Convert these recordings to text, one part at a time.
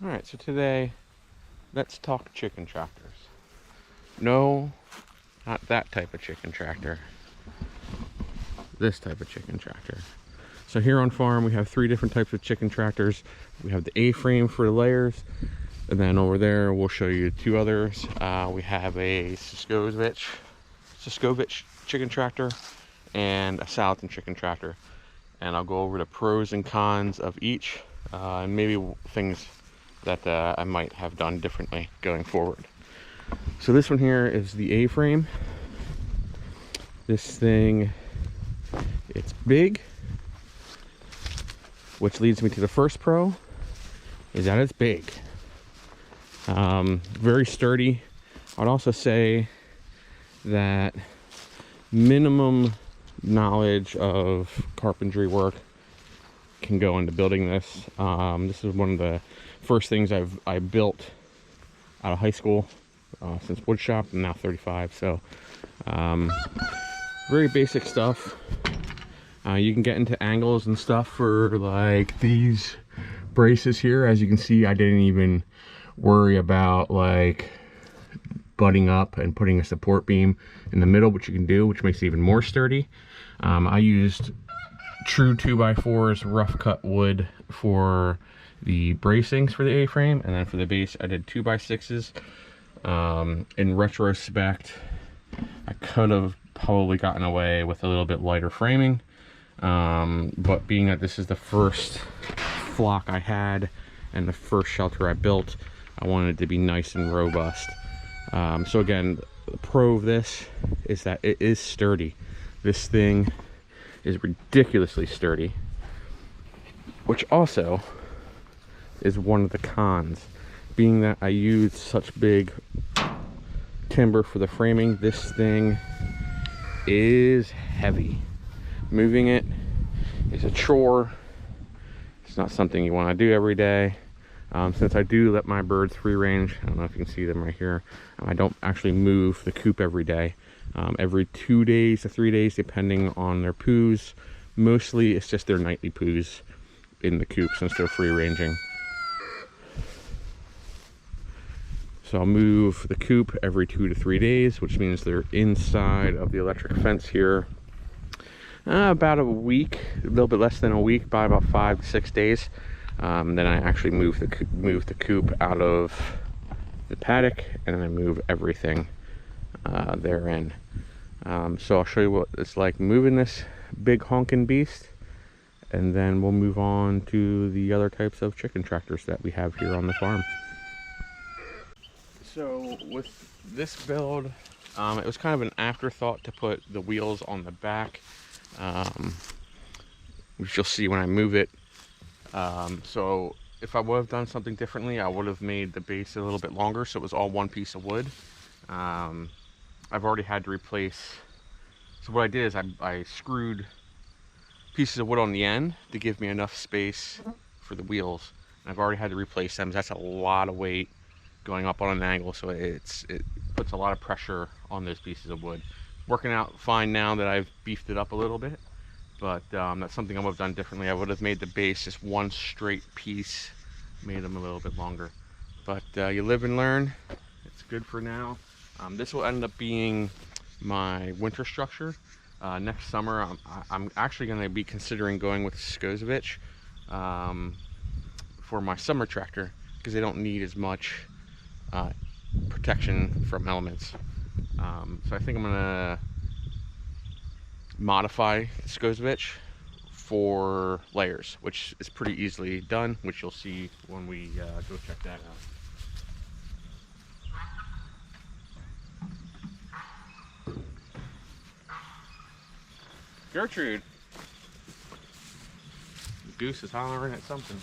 Alright, so today, let's talk chicken tractors. No, not that type of chicken tractor. This type of chicken tractor. So here on farm, we have 3 different types of chicken tractors. We have the A-frame for the layers, and then over there, we'll show you 2 others. We have a Suscovich chicken tractor and a Salatin chicken tractor. And I'll go over the pros and cons of each, and maybe things that I might have done differently going forward. So this one here is the A-frame. This thing, it's big, which leads me to the first pro, is that it's big. Very sturdy. I'd also say that minimum knowledge of carpentry work can go into building this. This is one of the first things I built out of high school, since woodshop. I'm now 35, so very basic stuff. You can get into angles and stuff for like these braces here. As you can see, I didn't even worry about like butting up and putting a support beam in the middle, which you can do, which makes it even more sturdy. I used true 2x4s rough cut wood for the bracings for the A-frame, and then for the base I did 2x6s. In retrospect, I could have probably gotten away with a little bit lighter framing, but being that this is the first flock I had and the first shelter I built, I wanted it to be nice and robust. So again, the pro of this is that it is sturdy. This thing is ridiculously sturdy, which also is one of the cons. Being that I use such big timber for the framing, this thing is heavy. Moving it is a chore. It's not something you want to do every day. Since I do let my birds free range, I don't know if you can see them right here, I don't actually move the coop every day. Every 2 days to 3 days, depending on their poos. Mostly it's just their nightly poos in the coop since they're free ranging. So I'll move the coop every 2 to 3 days, which means they're inside of the electric fence here about a week, a little bit less than a week, by about 5 to 6 days. Then I actually move the coop out of the paddock, and then I move everything therein. So I'll show you what it's like moving this big honking beast, and then we'll move on to the other types of chicken tractors that we have here on the farm. So with this build, it was kind of an afterthought to put the wheels on the back, which you'll see when I move it. So if I would have done something differently, I would have made the base a little bit longer so it was all one piece of wood. I've already had to replace, so what I did is I screwed pieces of wood on the end to give me enough space for the wheels, and I've already had to replace them. That's a lot of weight going up on an angle, so it puts a lot of pressure on those pieces of wood. Working out fine now that I've beefed it up a little bit, but that's something I would have done differently. I would have made the base just one straight piece, made them a little bit longer. But you live and learn. It's good for now. This will end up being my winter structure. Next summer, I'm actually going to be considering going with Suscovich for my summer tractor, because they don't need as much protection from elements. So I think I'm going to modify Skovich for layers, which is pretty easily done, which you'll see when we go check that out. Gertrude! The goose is hollering at something.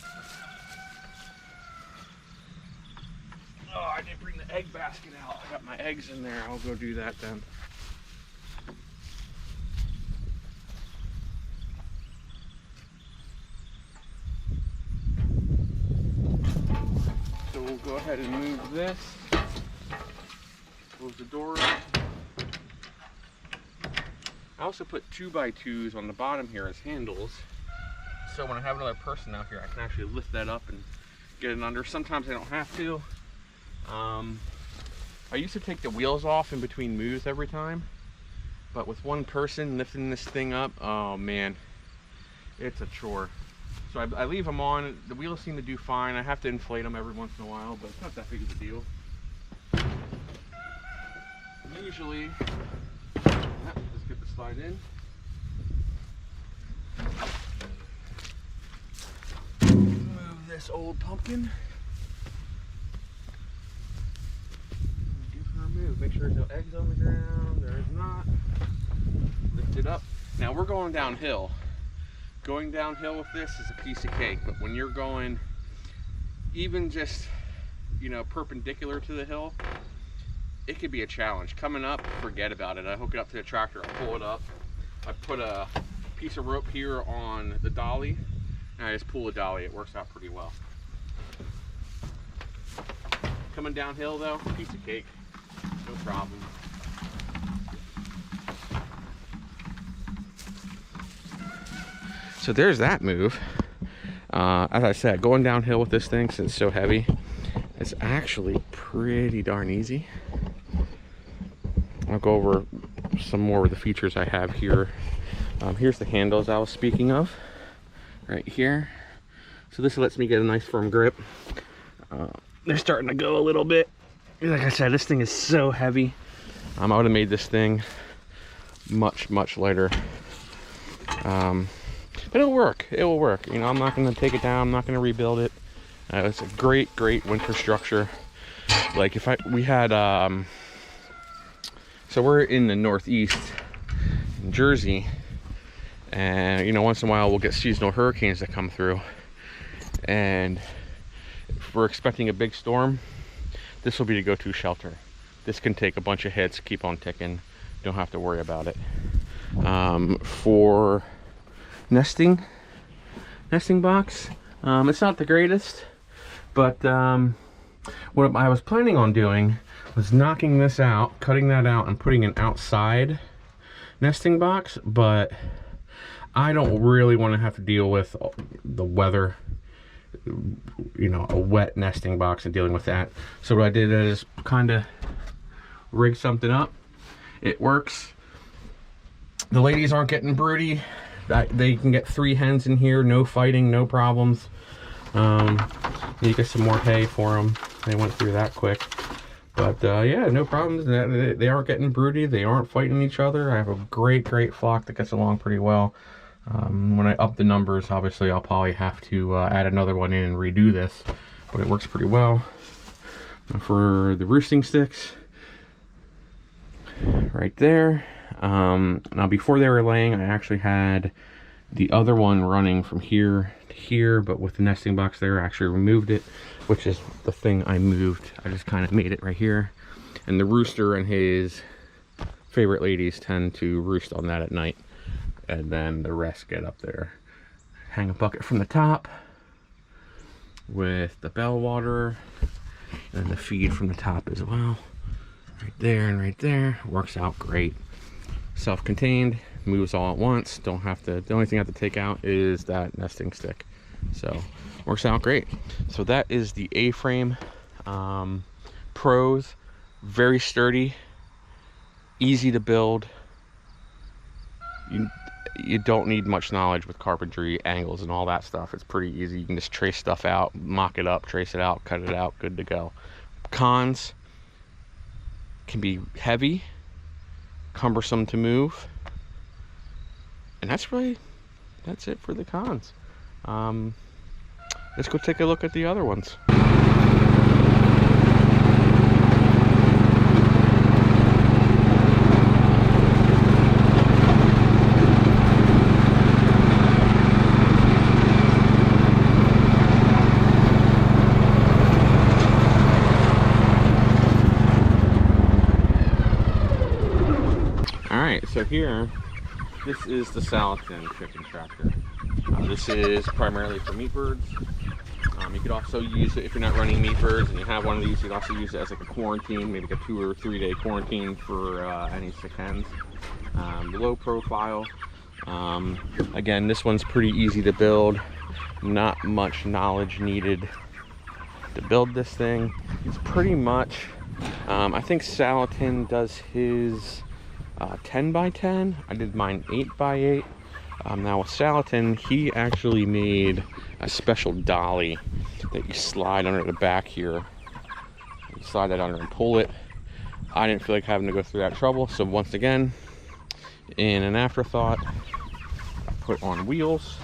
Oh, I didn't bring the egg basket out. I got my eggs in there. I'll go do that then. So we'll go ahead and move this. Close the door up. I also put 2x2s on the bottom here as handles, so when I have another person out here, I can actually lift that up and get it under. Sometimes I don't have to. I used to take the wheels off in between moves every time, but with one person lifting this thing up, oh man, it's a chore. So I leave them on. The wheels seem to do fine. I have to inflate them every once in a while, but it's not that big of a deal. Usually, just get the slide in. Move this old pumpkin. Give her a move. Make sure there's no eggs on the ground. There is not. Lift it up. Now we're going downhill. Going downhill with this is a piece of cake, but when you're going even just, you know, perpendicular to the hill, it could be a challenge. Coming up, forget about it. I hook it up to the tractor, I pull it up. I put a piece of rope here on the dolly, and I just pull the dolly. It works out pretty well. Coming downhill though, piece of cake, no problem. So there's that move. As I said, going downhill with this thing, since it's so heavy, it's actually pretty darn easy. I'll go over some more of the features I have here. Here's the handles I was speaking of, right here. So this lets me get a nice firm grip. They're starting to go a little bit. Like I said, this thing is so heavy. I would have made this thing much lighter. But it'll work. It will work. You know, I'm not going to take it down. I'm not going to rebuild it. It's a great winter structure. Like if we had, so we're in the Northeast, in Jersey, and you know, once in a while we'll get seasonal hurricanes that come through. And if we're expecting a big storm, this will be the go-to shelter. This can take a bunch of hits, keep on ticking. Don't have to worry about it. For nesting box, it's not the greatest, but what I was planning on doing was knocking this out, cutting that out, and putting an outside nesting box, but I don't really want to have to deal with the weather, you know, a wet nesting box and dealing with that. So what I did is kind of rig something up. It works. The ladies aren't getting broody. They can get 3 hens in here, no fighting, no problems. You get some more hay for them. They went through that quick. But yeah, no problems. They aren't getting broody. They aren't fighting each other. I have a great flock that gets along pretty well. When I up the numbers, obviously I'll probably have to add another one in and redo this, but it works pretty well. For the roosting sticks, right there. Now before they were laying, I actually had the other one running from here to here, but with the nesting box there, I actually removed it, which is the thing I moved. I just kind of made it right here. And the rooster and his favorite ladies tend to roost on that at night, and then the rest get up there. Hang a bucket from the top with the bell water, and the feed from the top as well. Right there and right there. Works out great. Self-contained, moves all at once. Don't have to, the only thing I have to take out is that nesting stick. So works out great. So that is the A-frame Pros. Very sturdy, easy to build. You don't need much knowledge with carpentry, angles and all that stuff. It's pretty easy. You can just trace stuff out, mock it up, trace it out, cut it out, good to go. Cons: can be heavy, cumbersome to move, and that's it for the cons. Let's go take a look at the other ones. So here, this is the Salatin chicken tractor. This is primarily for meat birds. You could also use it if you're not running meat birds and you have one of these. You could also use it as like a quarantine, maybe like a 2 or 3 day quarantine for any sick hens. Low profile. Again, this one's pretty easy to build. Not much knowledge needed to build this thing. It's pretty much, I think Salatin does his 10 by 10. I did mine 8 by 8. Now with Salatin, he actually made a special dolly that you slide under the back here. You slide that under and pull it. I didn't feel like having to go through that trouble, so once again, in an afterthought, I put on wheels.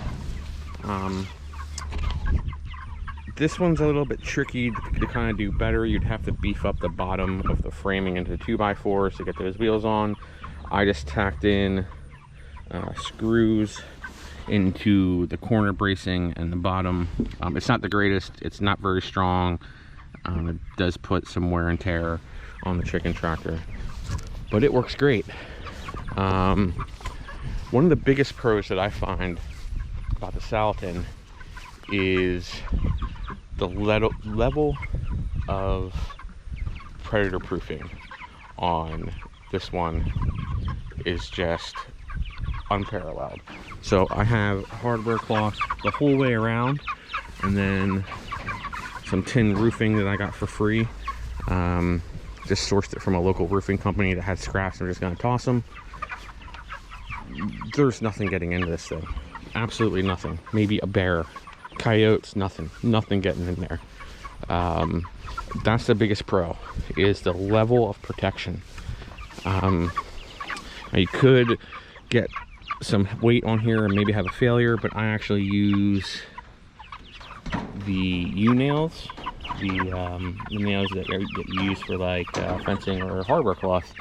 This one's a little bit tricky to kind of do better. You'd have to beef up the bottom of the framing into 2x4s to get those wheels on. I just tacked in screws into the corner bracing and the bottom. It's not the greatest, it's not very strong. It does put some wear and tear on the chicken tractor, but it works great. One of the biggest pros that I find about the Salatin is the level of predator proofing on this one is just unparalleled. So I have hardware cloth the whole way around, and then some tin roofing that I got for free. Just sourced it from a local roofing company that had scraps, and I'm just gonna toss them. There's nothing getting into this thing, absolutely nothing. Maybe a bear, coyotes, nothing getting in there. That's the biggest pro, is the level of protection. Now you could get some weight on here and maybe have a failure, but I actually use the U-nails, the nails that get used for like fencing or hardware cloth.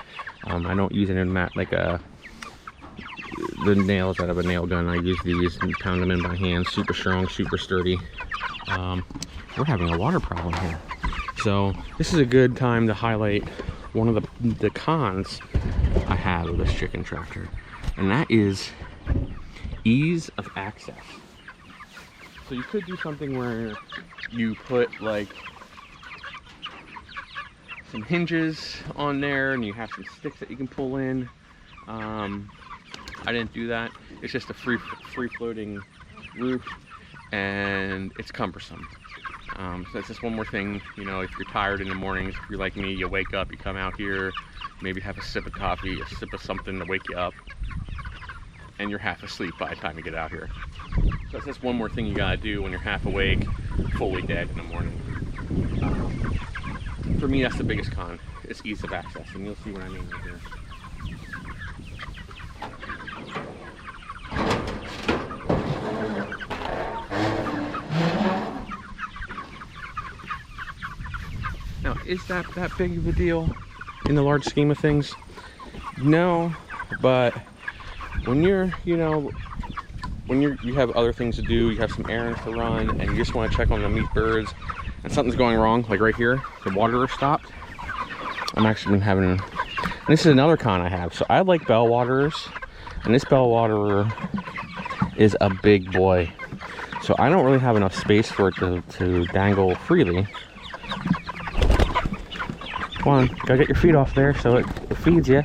I don't use it in the nails out of a nail gun. I use these and pound them in by hand. Super strong, super sturdy. We're having a water problem here, so this is a good time to highlight one of the cons I have of this chicken tractor, and that is ease of access. So you could do something where you put like some hinges on there and you have some sticks that you can pull in. I didn't do that. It's just a free floating roof, and it's cumbersome. So that's just one more thing, you know, if you're tired in the mornings, if you're like me, you wake up, you come out here, maybe have a sip of coffee, a sip of something to wake you up, and you're half asleep by the time you get out here. So that's just one more thing you gotta do when you're half awake, fully dead in the morning. For me, that's the biggest con, is ease of access, and you'll see what I mean right here. Now, is that big of a deal in the large scheme of things? No, but when you're, you know, when you have other things to do, you have some errands to run, and you just want to check on the meat birds, and something's going wrong, like right here, the water stopped. I'm actually been having, and this is another con I have. So I like bell waterers, and this bell waterer is a big boy. So I don't really have enough space for it to dangle freely. Come on, gotta get your feet off there so it feeds you.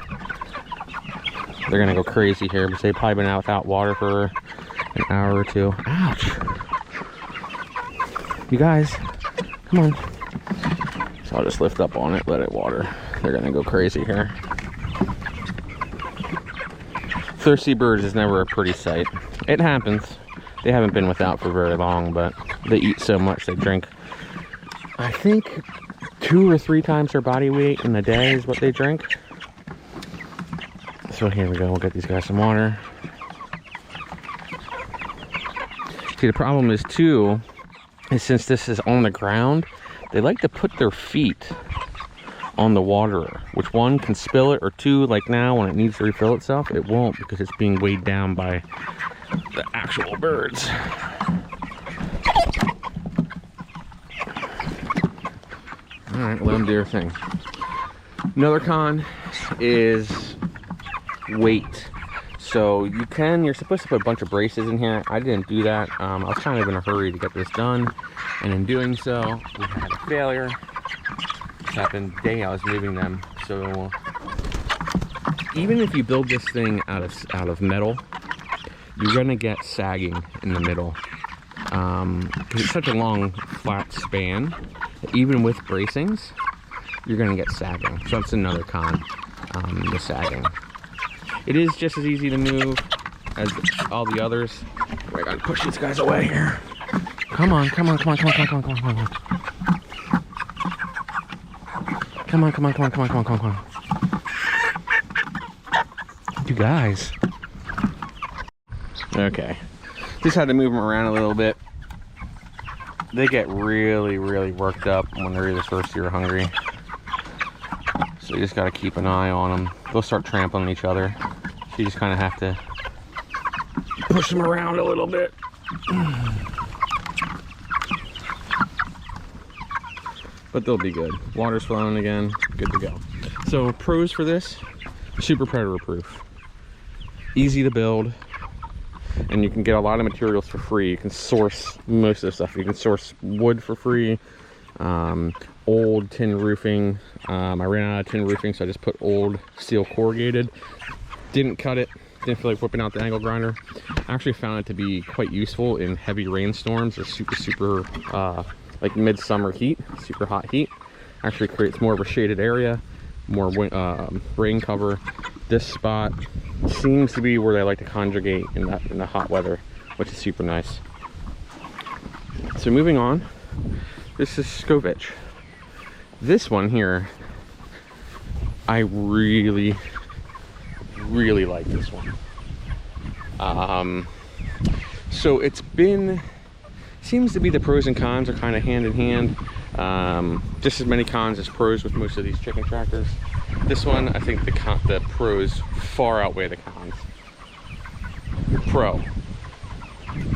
They're gonna go crazy here because they've probably been out without water for an hour or two. Ouch! You guys, come on. So I'll just lift up on it, let it water. They're gonna go crazy here. Thirsty birds is never a pretty sight. It happens. They haven't been without for very long, but they eat so much they drink. I think 2 or 3 times their body weight in a day is what they drink. So here we go, we'll get these guys some water. See, the problem is too, is since this is on the ground, they like to put their feet on the waterer, which one can spill it, or two, like now when it needs to refill itself, it won't because it's being weighed down by the actual birds. Alright, let them do their thing. Another con is weight. So you're supposed to put a bunch of braces in here. I didn't do that. I was kind of in a hurry to get this done, and in doing so, we had a failure. This happened the day I was moving them. So even if you build this thing out of metal, you're gonna get sagging in the middle. Because it's such a long flat span, even with bracings, you're gonna get sagging. So that's another con, the sagging. It is just as easy to move as all the others. I gotta push these guys away here. Come on, come on, come on, come on, come on, come on, come on, come on. Come on, come on, come on, come on, come on, come on, come on. You guys. Okay. Just had to move them around a little bit. They get really, really worked up when they're either thirsty or hungry. So you just gotta keep an eye on them. They'll start trampling each other. So you just kind of have to push them around a little bit. But they'll be good. Water's flowing again, good to go. So pros for this, super predator proof. Easy to build, and you can get a lot of materials for free. You can source most of the stuff. You can source wood for free, old tin roofing. I ran out of tin roofing, so I just put old steel corrugated. Didn't cut it, didn't feel like whipping out the angle grinder. I actually found it to be quite useful in heavy rainstorms or super like midsummer heat, super hot heat. Actually creates more of a shaded area, more rain cover. This spot seems to be where they like to conjugate in the hot weather, which is super nice. So moving on, this is Skovich. This one here, I really like this one. So it's been, seems to be the pros and cons are kind of hand in hand. Just as many cons as pros with most of these chicken tractors. This one, I think the pros far outweigh the cons. Pro,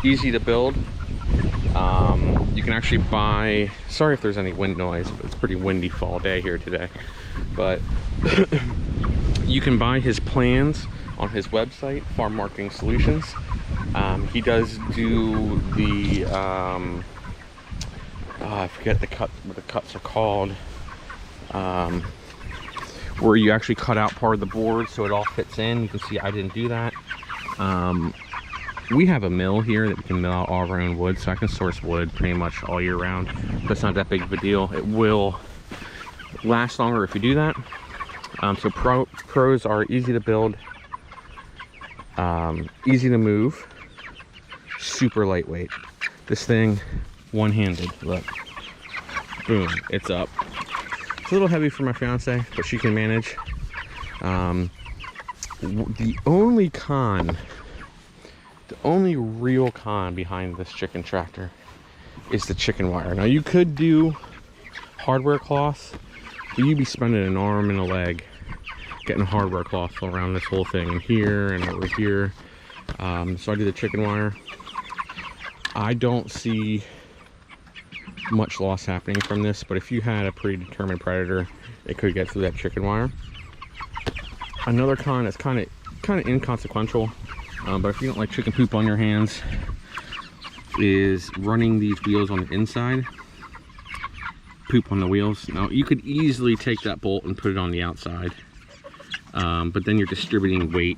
easy to build. You can actually buy, sorry if there's any wind noise, but it's a pretty windy fall day here today. But you can buy his plans on his website, Farm Marketing Solutions. He does do the, I forget what the cuts are called, where you actually cut out part of the board so it all fits in. You can see I didn't do that. We have a mill here that we can mill out all of our own wood, so I can source wood pretty much all year round. But it's not that big of a deal. It will last longer if you do that. So pros are easy to build, easy to move, super lightweight. This thing, one-handed, look, boom, it's up. It's a little heavy for my fiance, but she can manage. The only real con behind this chicken tractor is the chicken wire. Now you could do hardware cloth, but you'd be spending an arm and a leg getting a hardware cloth around this whole thing, and here and over here. So I do the chicken wire. I don't see much loss happening from this, but if you had a predetermined predator, it could get through that chicken wire. Another con is kind of inconsequential, but if you don't like chicken poop on your hands, is running these wheels on the inside. Poop on the wheels. Now you could easily take that bolt and put it on the outside, but then you're distributing weight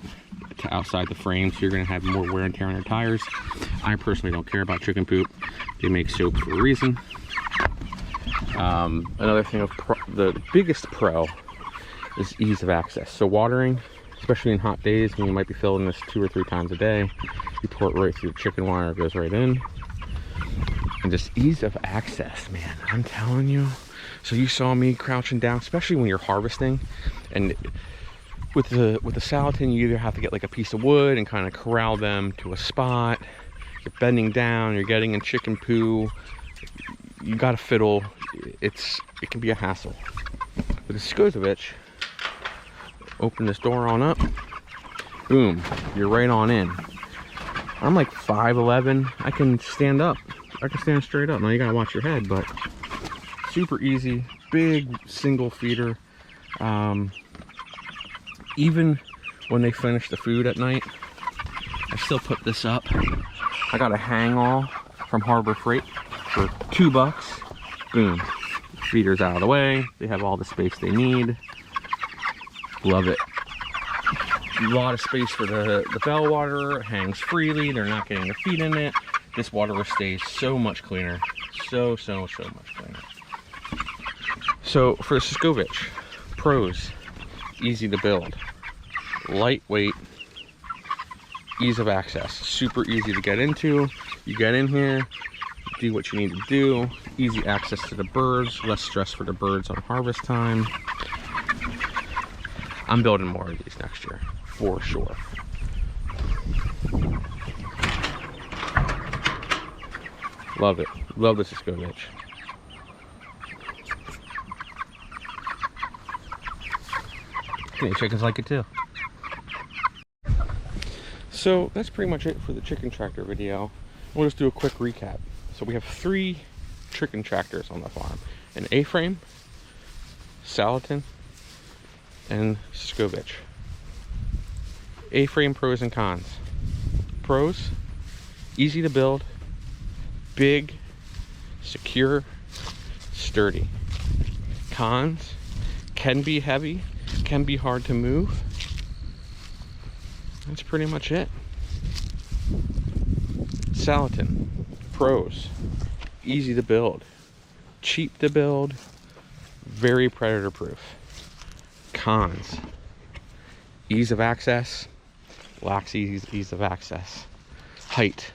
to outside the frame, so you're going to have more wear and tear on your tires. I personally don't care about chicken poop. They make soap for a reason. Another thing of the biggest pro is ease of access. So watering, especially in hot days when you might be filling this 2 or 3 times a day, you pour it right through the chicken wire, it goes right in. And just ease of access, man, I'm telling you. So you saw me crouching down, especially when you're harvesting, and with the Salatin, you either have to get like a piece of wood and kind of corral them to a spot. You're bending down, you're getting in chicken poo, you gotta fiddle. It can be a hassle. With the Suscovich, open this door on up, boom, you're right on in. I'm like 5'11", I can stand up, I can stand straight up. Now you gotta watch your head, but super easy, big single feeder. Even when they finish the food at night, I still put this up. I got a hang all from Harbor Freight for $2. Boom, feeder's out of the way. They have all the space they need. Love it. A lot of space for the bell water. It hangs freely. They're not getting the feet in it. This water stays so much cleaner. So much cleaner. So for the Suscovich, pros: easy to build, lightweight, ease of access, super easy to get into. You get in here, do what you need to do, easy access to the birds, less stress for the birds on harvest time. I'm building more of these next year, for sure. Love it. Love this Skovich. Okay, chickens like it too. So that's pretty much it for the chicken tractor video. We'll just do a quick recap. So we have 3 chicken tractors on the farm: an Aframe, Salatin, and Skovich. Aframe pros and cons. Pros: easy to build, big, secure, sturdy. Cons: can be heavy, can be hard to move. That's pretty much it. Salatin. Pros: easy to build, cheap to build, very predator proof. Cons: ease of access, lacks ease of access. Height.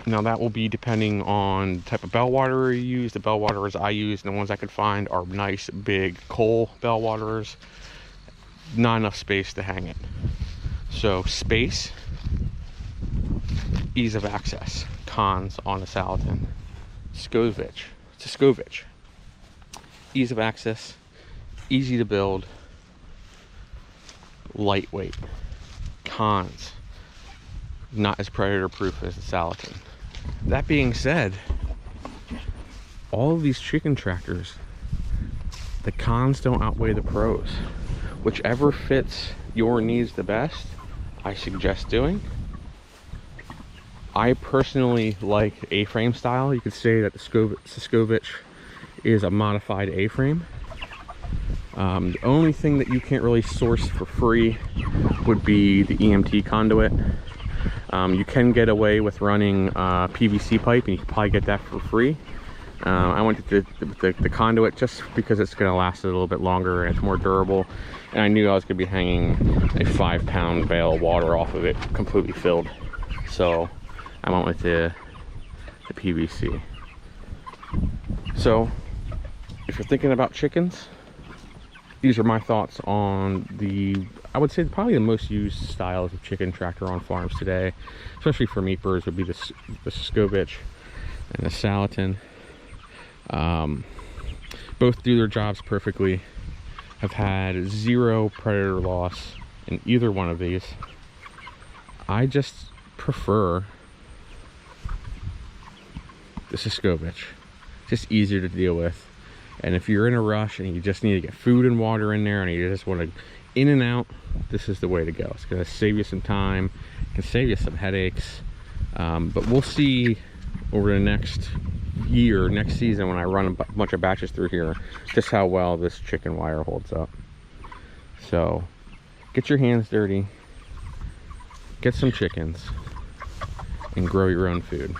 Now that will be depending on the type of bellwater you use. The bellwaters I use and the ones I could find are nice big coal bellwaters. Not enough space to hang it. So space, ease of access. Cons on a Salatin. Skovich. It's a Skovich. Ease of access, easy to build, lightweight. Cons: not as predator proof as the Salatin. That being said, all of these chicken tractors, the cons don't outweigh the pros. Whichever fits your needs the best, I suggest doing. I personally like A-frame style. You could say that the Skovich is a modified A-frame. The only thing that you can't really source for free would be the EMT conduit. You can get away with running PVC pipe, and you can probably get that for free. I went to the conduit just because it's going to last a little bit longer and it's more durable. And I knew I was going to be hanging a 5-pound bale of water off of it completely filled. So I went with the PVC. So if you're thinking about chickens, these are my thoughts on I would say probably the most used styles of chicken tractor on farms today, especially for meat birds, would be the Skovich and the Salatin. Both do their jobs perfectly. Have had 0 predator loss in either one of these. I just prefer the Suscovich. Just easier to deal with. And if you're in a rush and you just need to get food and water in there and you just want to in and out, this is the way to go. It's going to save you some time, can save you some headaches. But we'll see over the next year, next season, when I run a bunch of batches through here, just how well this chicken wire holds up. So get your hands dirty, get some chickens, and grow your own food.